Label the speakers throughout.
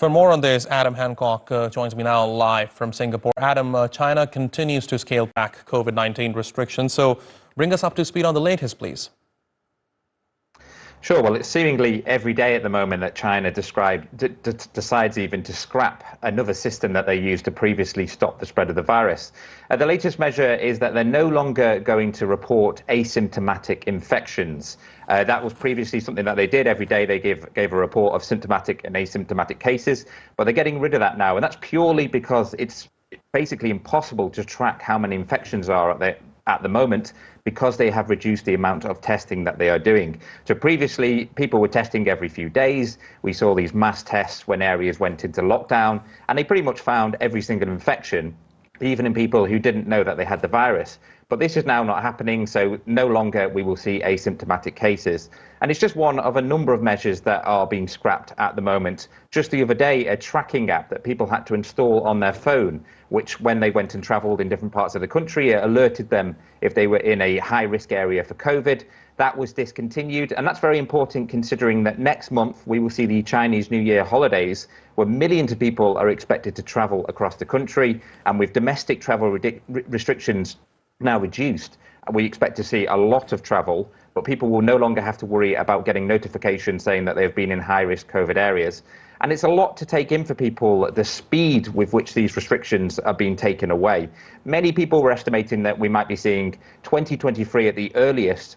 Speaker 1: For more on this, Adam Hancock joins me now live from Singapore. Adam, China continues to scale back COVID-19 restrictions, so bring us up to speed on the latest, please.
Speaker 2: Sure. Well, it's seemingly every day at the moment that China decides even to scrap another system that they used to previously stop the spread of the virus. The latest measure is that they're no longer going to report asymptomatic infections. That was previously something that they did every day. They gave a report of symptomatic and asymptomatic cases, but they're getting rid of that now. And that's purely because it's basically impossible to track how many infections are at the moment, because they have reduced the amount of testing that they are doing. So previously, people were testing every few days. We saw these mass tests when areas went into lockdown, and they pretty much found every single infection, even in people who didn't know that they had the virus. But this is now not happening, so no longer we will see asymptomatic cases. And it's just one of a number of measures that are being scrapped at the moment. Just the other day, a tracking app that people had to install on their phone, which when they went and travelled in different parts of the country, it alerted them if they were in a high-risk area for COVID. That was discontinued, and that's very important considering that next month we will see the Chinese New Year holidays, where millions of people are expected to travel across the country, and with domestic travel restrictions now reduced, we expect to see a lot of travel, but people will no longer have to worry about getting notifications saying that they've been in high-risk COVID areas. And it's a lot to take in for people, the speed with which these restrictions are being taken away. Many people were estimating that we might be seeing 2023 at the earliest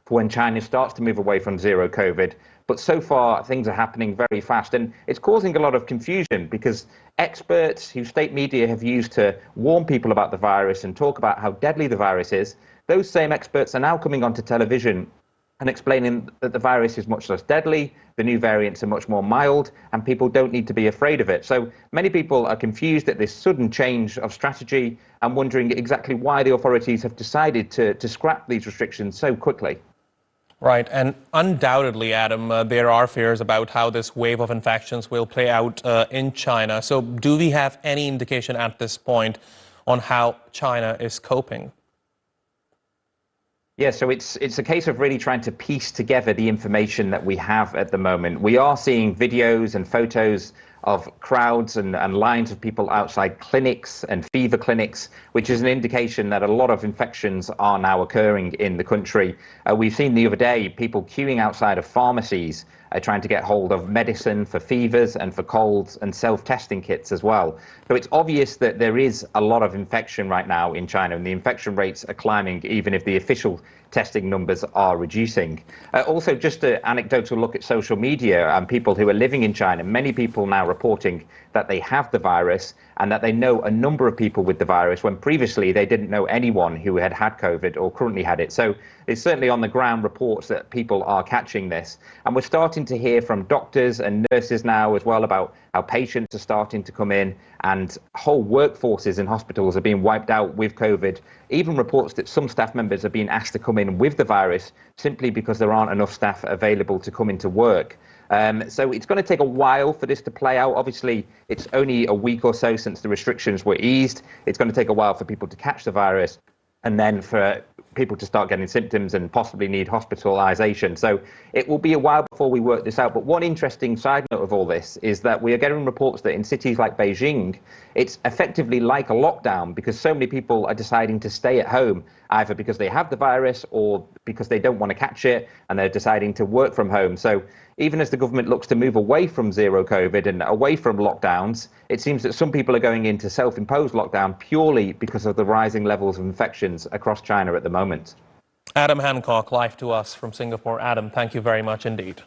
Speaker 2: when China starts to move away from zero COVID. But so far, things are happening very fast, and it's causing a lot of confusion because experts who state media have used to warn people about the virus and talk about how deadly the virus is, those same experts are now coming onto television and explaining that the virus is much less deadly, the new variants are much more mild, and people don't need to be afraid of it. So many people are confused at this sudden change of strategy and wondering exactly why the authorities have decided to scrap these restrictions so quickly.
Speaker 1: Right, and undoubtedly, Adam, there are fears about how this wave of infections will play out in China. So do we have any indication at this point on how China is coping?
Speaker 2: Yeah, so it's a case of really trying to piece together the information that we have at the moment. We are seeing videos and photos of crowds and lines of people outside clinics and fever clinics, which is an indication that a lot of infections are now occurring in the country. We've seen the other day people queuing outside of pharmacies trying to get hold of medicine for fevers and for colds and self-testing kits as well. So it's obvious that there is a lot of infection right now in China, and the infection rates are climbing even if the official testing numbers are reducing. Also, just an anecdotal look at social media and people who are living in China, many people now reporting that they have the virus and that they know a number of people with the virus when previously they didn't know anyone who had COVID or currently had it. So it's certainly on the ground reports that people are catching this. And we're starting to hear from doctors and nurses now as well about how patients are starting to come in and whole workforces in hospitals are being wiped out with COVID. Even reports that some staff members are being asked to come in with the virus simply because there aren't enough staff available to come into work. So it's going to take a while for this to play out. Obviously, it's only a week or so since the restrictions were eased. It's going to take a while for people to catch the virus and then for people to start getting symptoms and possibly need hospitalization. So it will be a while before we work this out. But one interesting side note of all this is that we are getting reports that in cities like Beijing, it's effectively like a lockdown because so many people are deciding to stay at home, either because they have the virus or because they don't want to catch it and they're deciding to work from home. So even as the government looks to move away from zero COVID and away from lockdowns, it seems that some people are going into self-imposed lockdown purely because of the rising levels of infections across China at the moment.
Speaker 1: Adam Hancock, live to us from Singapore. Adam, thank you very much indeed.